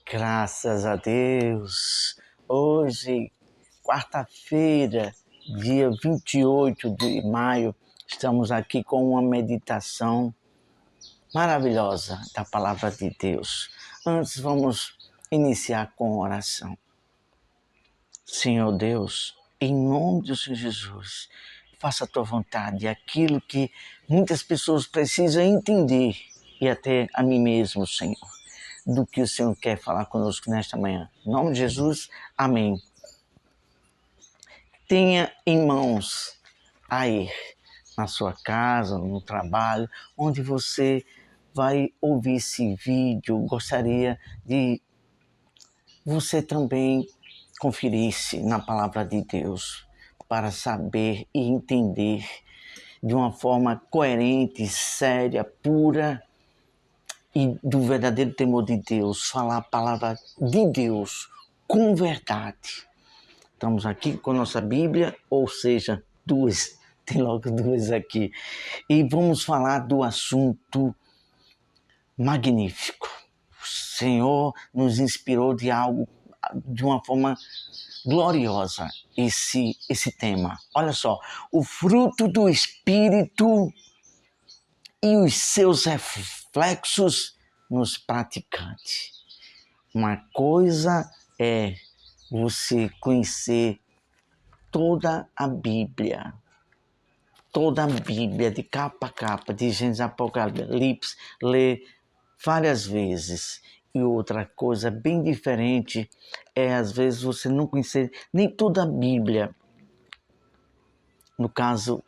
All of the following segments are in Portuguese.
Graças a Deus. Hoje, quarta-feira, dia 28 de maio, estamos aqui com uma meditação maravilhosa da Palavra de Deus. Antes, vamos iniciar com oração. Senhor Deus, em nome do Senhor Jesus, faça a Tua vontade, aquilo que muitas pessoas precisam entender, e até a mim mesmo, Senhor, do que o Senhor quer falar conosco nesta manhã. Em nome de Jesus, amém. Tenha em mãos aí, na sua casa, no trabalho, onde você vai ouvir esse vídeo. Gostaria de você também conferisse na palavra de Deus para saber e entender de uma forma coerente, séria, pura e do verdadeiro temor de Deus, falar a palavra de Deus com verdade. Estamos aqui com nossa Bíblia, ou seja, duas, tem logo duas aqui. E vamos falar do assunto magnífico. O Senhor nos inspirou de uma forma gloriosa esse tema. Olha só, o fruto do Espírito e os seus reflexos nos praticantes. Uma coisa é você conhecer toda a Bíblia, de capa a capa, de Gênesis a Apocalipse, ler várias vezes. E outra coisa bem diferente é, às vezes, você não conhecer nem toda a Bíblia. No caso,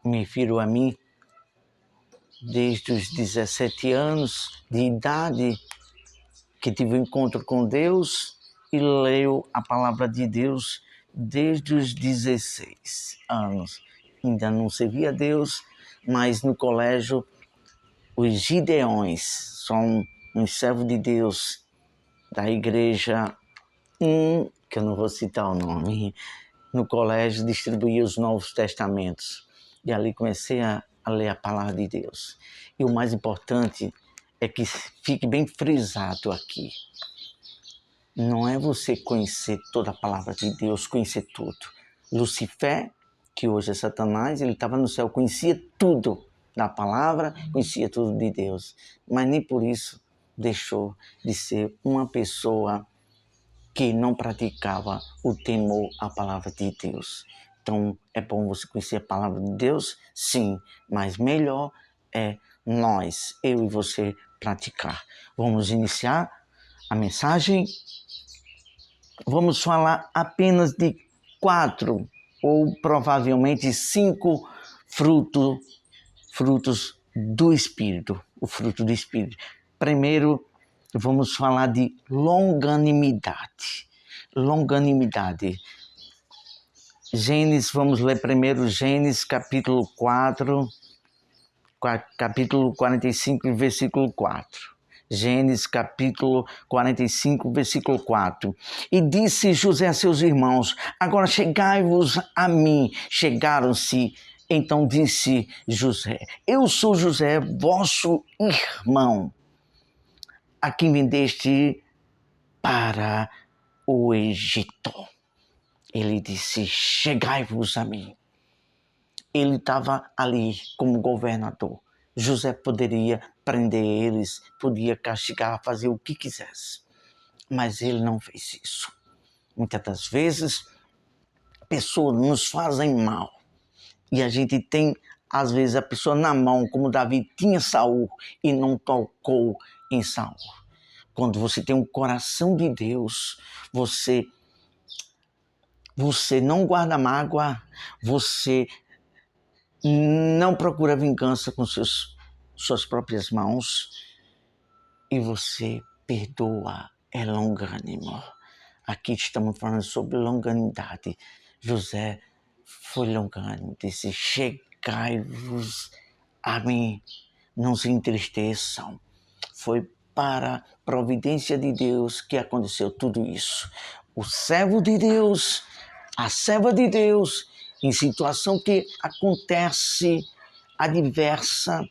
me refiro a mim, desde os 17 anos de idade, que tive um encontro com Deus e leio a palavra de Deus desde os 16 anos. Ainda não servia a Deus, mas no colégio, os Gideões são uns servos de Deus da igreja, que eu não vou citar o nome, no colégio distribuía os Novos Testamentos. E ali comecei a ler a palavra de Deus. E o mais importante é que fique bem frisado aqui. Não é você conhecer toda a palavra de Deus, conhecer tudo. Lucifer, que hoje é Satanás, ele estava no céu, conhecia tudo da palavra, conhecia tudo de Deus. Mas nem por isso deixou de ser uma pessoa que não praticava o temor à palavra de Deus. Então, é bom você conhecer a palavra de Deus? Sim, mas melhor é nós, eu e você, praticar. Vamos iniciar a mensagem. Vamos falar apenas de 4 ou provavelmente 5 frutos do Espírito, o fruto do Espírito. Primeiro, vamos falar de longanimidade. Gênesis, vamos ler primeiro Gênesis capítulo 45, versículo 4. Gênesis capítulo 45, versículo 4. E disse José a seus irmãos: agora chegai-vos a mim. Chegaram-se. Então disse José: eu sou José, vosso irmão, a quem vendeste para o Egito. Ele disse: chegai-vos a mim. Ele estava ali como governador. José poderia prender eles, podia castigar, fazer o que quisesse. Mas ele não fez isso. Muitas das vezes, pessoas nos fazem mal. E a gente tem, às vezes, a pessoa na mão, como Davi tinha Saul e não tocou em Saul. Quando você tem um coração de Deus, você não guarda mágoa, você não procura vingança com suas próprias mãos e você perdoa, é longânimo. Aqui estamos falando sobre longanimidade. José foi longânimo, disse: chegai-vos a mim, não se entristeçam. Foi para a providência de Deus que aconteceu tudo isso. O servo de Deus, a serva de Deus, em situação que acontece adversa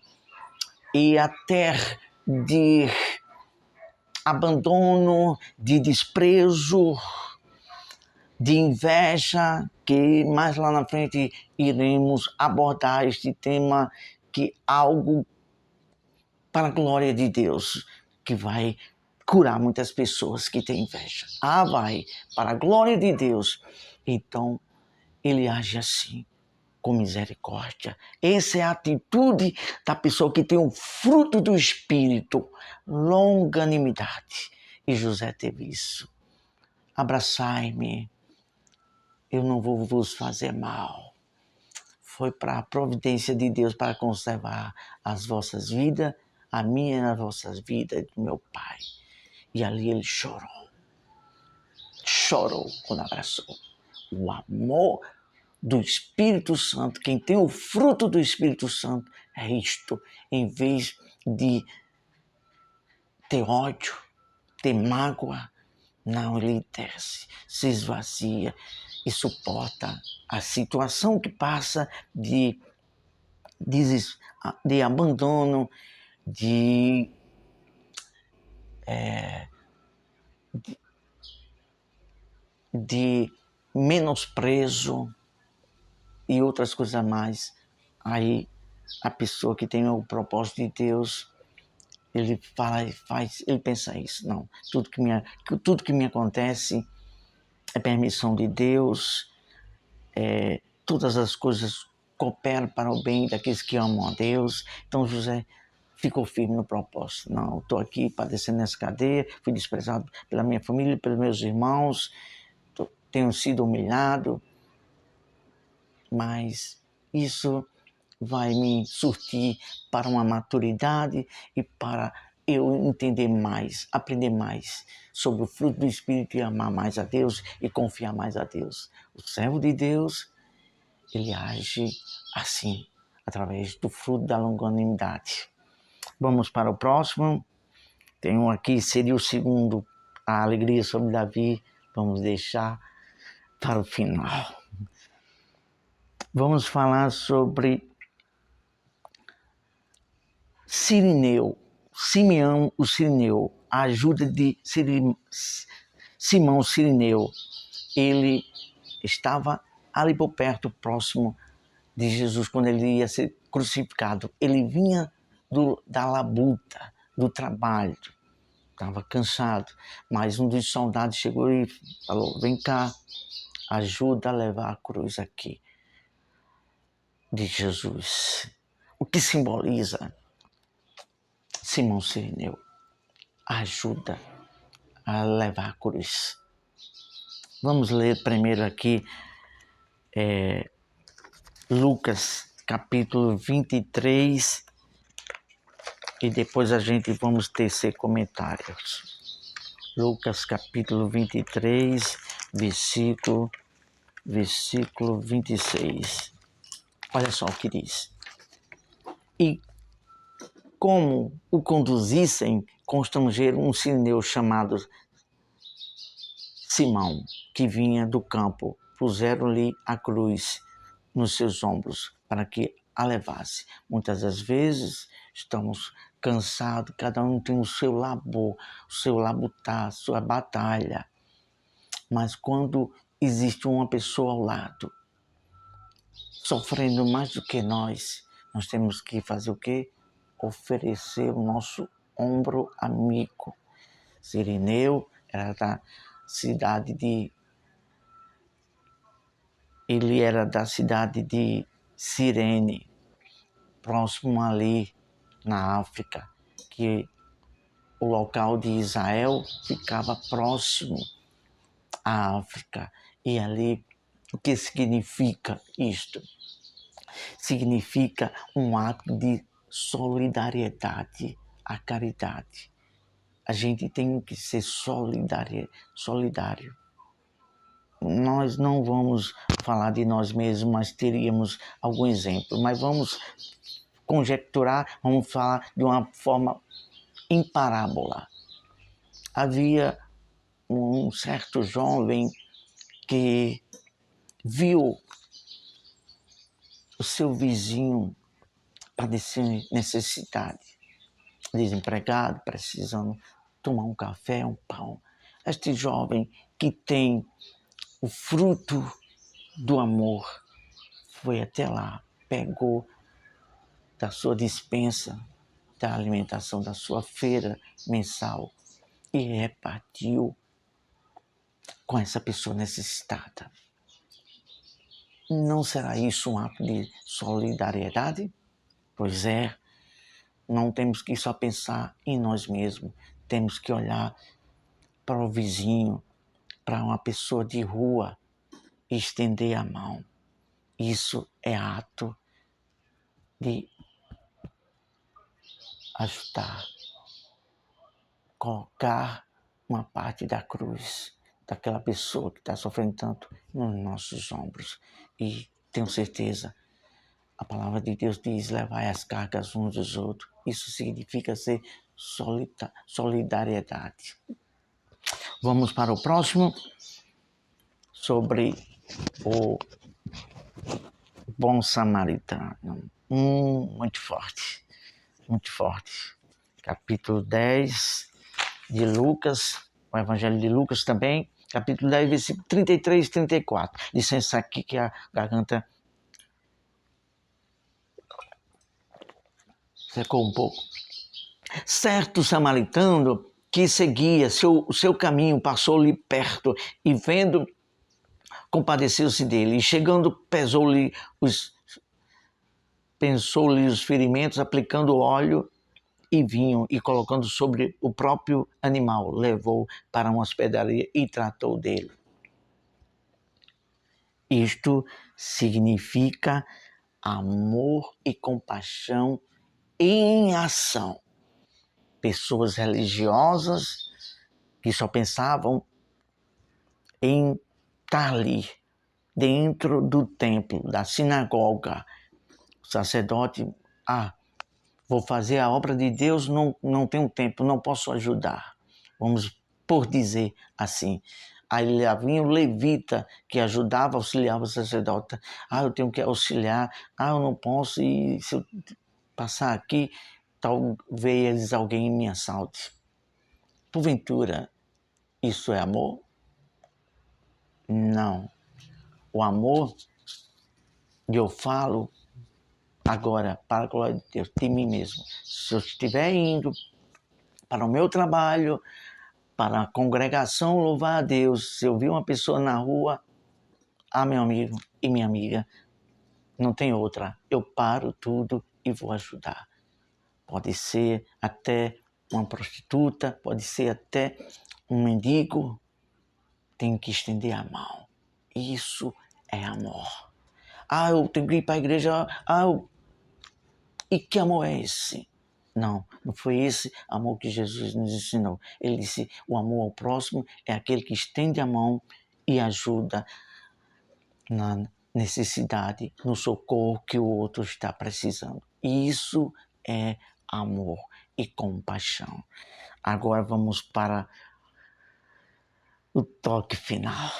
e até de abandono, de desprezo, de inveja, que mais lá na frente iremos abordar este tema, que algo para a glória de Deus, que vai curar muitas pessoas que têm inveja. Vai, para a glória de Deus. Então, ele age assim, com misericórdia. Essa é a atitude da pessoa que tem o fruto do Espírito, longanimidade. E José teve isso. Abraçai-me, eu não vou vos fazer mal. Foi para a providência de Deus para conservar as vossas vidas, a minha e as vossas vidas do meu pai. E ali ele chorou. Chorou quando abraçou. O amor do Espírito Santo, quem tem o fruto do Espírito Santo, é isto. Em vez de ter ódio, ter mágoa, não, ele desce, se esvazia e suporta a situação que passa de abandono, de menosprezo e outras coisas mais. Aí a pessoa que tem o propósito de Deus, ele faz, ele pensa isso. Não, tudo que me acontece é permissão de Deus, todas as coisas cooperam para o bem daqueles que amam a Deus. Então José ficou firme no propósito. Não, estou aqui padecendo nessa cadeia, fui desprezado pela minha família, pelos meus irmãos, tenho sido humilhado, mas isso vai me surtir para uma maturidade e para eu entender mais, aprender mais sobre o fruto do Espírito e amar mais a Deus e confiar mais a Deus. O servo de Deus, ele age assim, através do fruto da longanimidade. Vamos para o próximo. Tem um aqui, seria o segundo, a alegria sobre Davi. Vamos deixar para o final. Vamos falar sobre Sirineu, Simeão o Sirineu, a ajuda de Simão Sirineu. Ele estava ali por perto, próximo de Jesus, quando ele ia ser crucificado. Ele vinha da labuta, do trabalho, estava cansado, mas um dos soldados chegou e falou: vem cá, ajuda a levar a cruz aqui de Jesus. O que simboliza Simão Sirineu? Ajuda a levar a cruz. Vamos ler primeiro aqui Lucas capítulo 23 e depois a gente vamos tecer comentários. Lucas capítulo 23, versículo 26. Olha só o que diz. E como o conduzissem com estrangeiro um sirineu chamado Simão, que vinha do campo, puseram-lhe a cruz nos seus ombros para que a levasse. Muitas das vezes estamos cansados, cada um tem o seu labor, o seu labutar, a sua batalha. Mas quando existe uma pessoa ao lado, sofrendo mais do que nós temos que fazer o quê? Oferecer o nosso ombro amigo. Sirineu era da cidade de... Ele era da cidade de Cirene, próximo ali na África, que o local de Israel ficava próximo à África. E ali, o que significa isto? Significa um ato de solidariedade, a caridade. A gente tem que ser solidário. Nós não vamos falar de nós mesmos, mas teríamos algum exemplo. Mas vamos conjecturar, vamos falar de uma forma em parábola. Havia um certo jovem que viu o seu vizinho padecer necessidade, desempregado, precisando tomar um café, um pão. Este jovem que tem o fruto do amor foi até lá, pegou da sua dispensa, da alimentação, da sua feira mensal e repartiu com essa pessoa necessitada. Não será isso um ato de solidariedade? Pois é, não temos que só pensar em nós mesmos, temos que olhar para o vizinho, para uma pessoa de rua e estender a mão. Isso é ato de ajudar, colocar uma parte da cruz daquela pessoa que está sofrendo tanto nos nossos ombros. E tenho certeza, a palavra de Deus diz, levai as cargas uns dos outros. Isso significa ser solidariedade. Vamos para o próximo, sobre o bom samaritano. Muito forte, muito forte. Capítulo 10 de Lucas, o Evangelho de Lucas também, capítulo 10, versículo 33 e 34. Licença aqui que a garganta secou um pouco. Certo samaritano que seguia seu caminho passou-lhe perto e vendo, compadeceu-se dele e chegando pensou-lhe os ferimentos, aplicando óleo e vinho e colocando sobre o próprio animal, levou para uma hospedaria e tratou dele. Isto significa amor e compaixão em ação. Pessoas religiosas que só pensavam em estar ali, dentro do templo, da sinagoga. O sacerdote, vou fazer a obra de Deus, não tenho tempo, não posso ajudar. Vamos por dizer assim. Aí lá vinha o levita que ajudava, auxiliava o sacerdote. Eu tenho que auxiliar, eu não posso, e se eu passar aqui, talvez alguém me assalte. Porventura, isso é amor? Não. O amor, eu falo agora, para a glória de Deus, de mim mesmo. Se eu estiver indo para o meu trabalho, para a congregação louvar a Deus, se eu vir uma pessoa na rua, meu amigo e minha amiga, não tem outra. Eu paro tudo e vou ajudar. Pode ser até uma prostituta, pode ser até um mendigo. Tenho que estender a mão. Isso é amor. Eu tenho que ir para a igreja. E que amor é esse? Não foi esse amor que Jesus nos ensinou. Ele disse, o amor ao próximo é aquele que estende a mão e ajuda na necessidade, no socorro que o outro está precisando. Isso é amor e compaixão. Agora vamos para o toque final.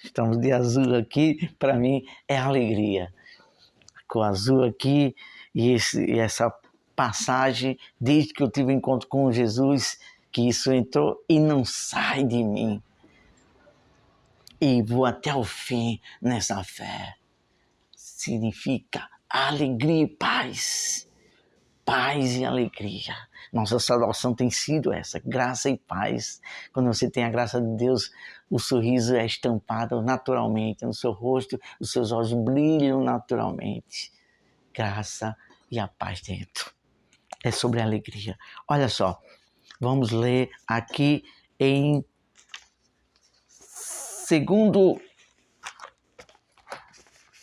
Estamos de azul aqui, para mim é alegria. Com o azul aqui e essa passagem, desde que eu tive encontro com Jesus, que isso entrou e não sai de mim. E vou até o fim nessa fé. Significa alegria e paz. Paz e alegria. Nossa salvação tem sido essa, graça e paz. Quando você tem a graça de Deus, o sorriso é estampado naturalmente no seu rosto, os seus olhos brilham naturalmente. Graça e a paz dentro. É sobre a alegria. Olha só, vamos ler aqui em segundo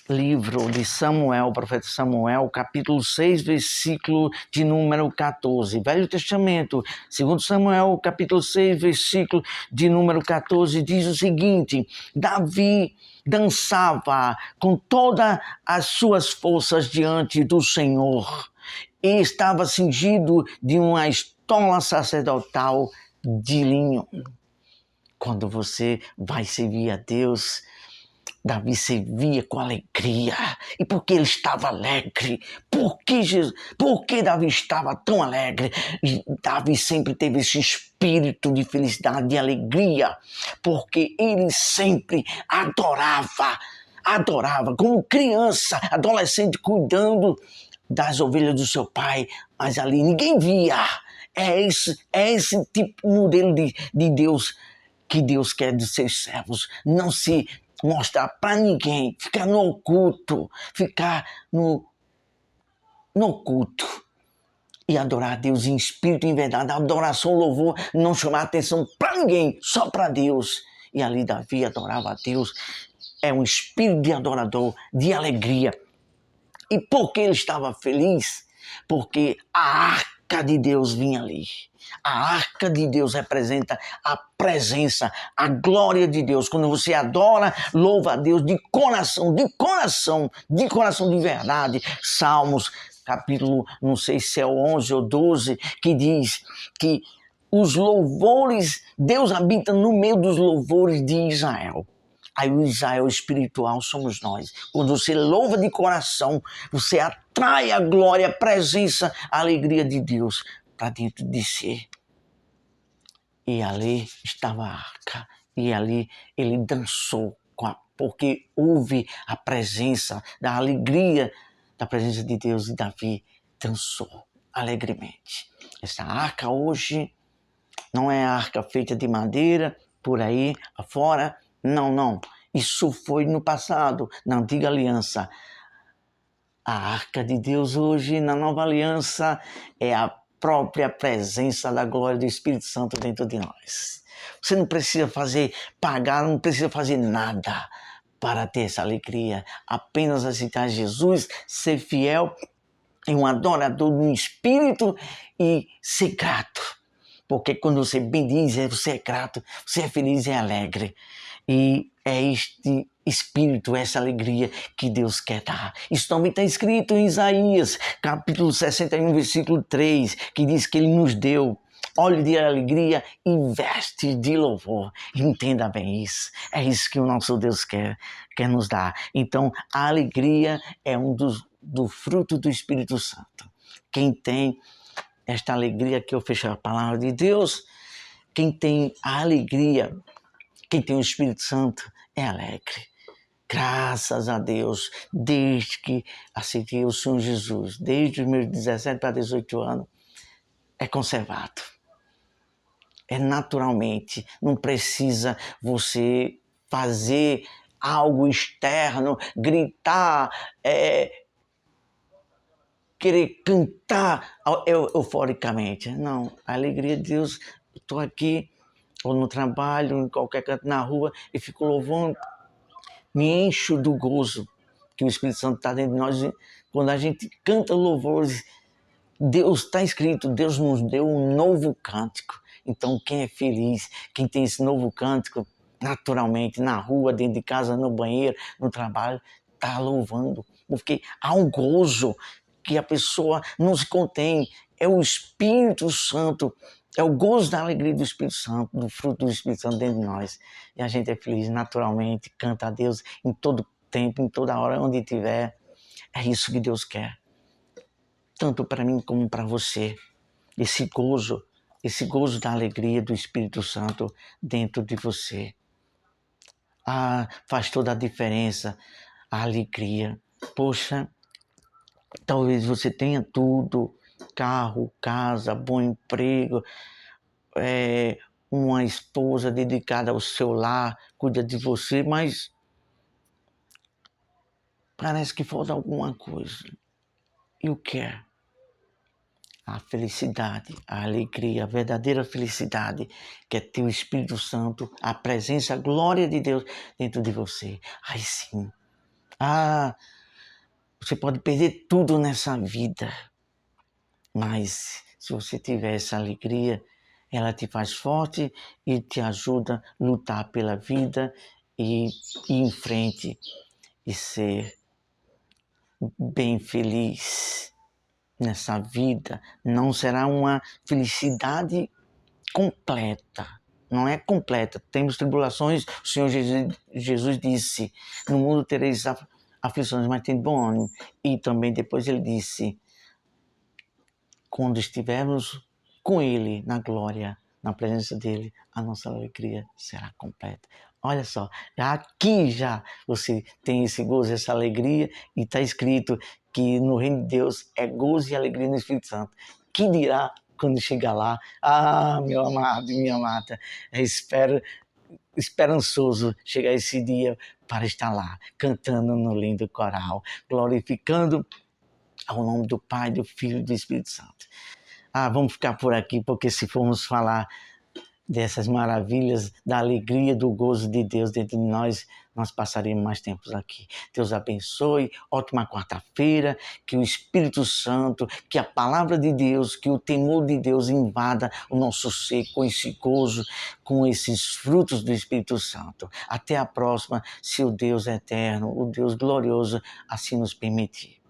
livro de Samuel, o profeta Samuel, capítulo 6, versículo de número 14. Velho Testamento, segundo Samuel, capítulo 6, versículo de número 14, diz o seguinte: Davi dançava com todas as suas forças diante do Senhor e estava cingido de uma estola sacerdotal de linho. Quando você vai servir a Deus, Davi servia com alegria. E por que ele estava alegre? Por que Davi estava tão alegre? E Davi sempre teve esse espírito de felicidade, de alegria, porque ele sempre adorava, como criança, adolescente, cuidando das ovelhas do seu pai, mas ali ninguém via. É esse tipo modelo de Deus que Deus quer dos seus servos. Não se mostrar para ninguém, ficar no oculto, ficar no oculto e adorar a Deus em espírito e em verdade. A adoração, o louvor, não chamar atenção para ninguém, só para Deus. E ali Davi adorava a Deus. É um espírito de adorador, de alegria. E por que ele estava feliz? Porque a arca de Deus vinha ali. A arca de Deus representa a presença, a glória de Deus. Quando você adora, louva a Deus de coração de verdade. Salmos, capítulo, não sei se é o 11 ou 12, que diz que os louvores, Deus habita no meio dos louvores de Israel. Aí o Israel espiritual somos nós. Quando você louva de coração, você atrai a glória, a presença, a alegria de Deus para dentro de si. E ali estava a arca. E ali ele dançou, porque houve a presença da alegria, da presença de Deus, e Davi dançou alegremente. Essa arca hoje não é a arca feita de madeira, por aí afora. Não. Isso foi no passado, na antiga aliança. A arca de Deus hoje, na nova aliança, é a própria presença da glória do Espírito Santo dentro de nós. Você não precisa pagar, não precisa fazer nada para ter essa alegria. Apenas aceitar Jesus, ser fiel e um adorador no Espírito e ser grato. Porque quando você bendiz, você é grato, você é feliz e é alegre. E é este espírito, essa alegria que Deus quer dar. Isso também está escrito em Isaías, capítulo 61, versículo 3, que diz que Ele nos deu óleo de alegria e vestes de louvor. Entenda bem isso. É isso que o nosso Deus quer nos dar. Então, a alegria é do fruto do Espírito Santo. Quem tem esta alegria, que eu fecho a palavra de Deus, quem tem a alegria, quem tem o Espírito Santo é alegre. Graças a Deus, desde que aceitei o Senhor Jesus, desde os meus 17 para 18 anos, é conservado. É naturalmente, não precisa você fazer algo externo, gritar, querer cantar euforicamente. Não, a alegria de Deus, eu estou aqui, ou no trabalho, em qualquer canto, na rua, e fico louvando, me encho do gozo que o Espírito Santo está dentro de nós. Quando a gente canta louvores, Deus está escrito, Deus nos deu um novo cântico. Então quem é feliz, quem tem esse novo cântico, naturalmente, na rua, dentro de casa, no banheiro, no trabalho, está louvando, porque há um gozo que a pessoa não se contém. É o Espírito Santo, é o gozo da alegria do Espírito Santo, do fruto do Espírito Santo dentro de nós. E a gente é feliz naturalmente, canta a Deus em todo tempo, em toda hora, onde estiver. É isso que Deus quer. Tanto para mim como para você. Esse gozo da alegria do Espírito Santo dentro de você. Faz toda a diferença, a alegria. Poxa, talvez você tenha tudo, carro, casa, bom emprego, uma esposa dedicada ao seu lar, cuida de você, mas parece que falta alguma coisa. E o que é? A felicidade, a alegria, a verdadeira felicidade, que é ter o Espírito Santo, a presença, a glória de Deus dentro de você. Aí sim. Você pode perder tudo nessa vida, mas se você tiver essa alegria, ela te faz forte e te ajuda a lutar pela vida e ir em frente e ser bem feliz nessa vida. Não será uma felicidade completa, não é completa. Temos tribulações, o Senhor Jesus disse, no mundo tereis aflições, mas tem bom ânimo. E também depois ele disse, quando estivermos com Ele na glória, na presença dEle, a nossa alegria será completa. Olha só, aqui já você tem esse gozo, essa alegria, e está escrito que no reino de Deus é gozo e alegria no Espírito Santo. Que dirá quando chegar lá? Ah, meu amado e minha amada, espero esperançoso chegar esse dia para estar lá, cantando no lindo coral, glorificando ao nome do Pai, do Filho e do Espírito Santo. Vamos ficar por aqui, porque se formos falar dessas maravilhas, da alegria, do gozo de Deus dentro de nós, nós passaríamos mais tempos aqui. Deus abençoe, ótima quarta-feira, que o Espírito Santo, que a palavra de Deus, que o temor de Deus invada o nosso ser com esse gozo, com esses frutos do Espírito Santo. Até a próxima, se o Deus eterno, o Deus glorioso, assim nos permitir.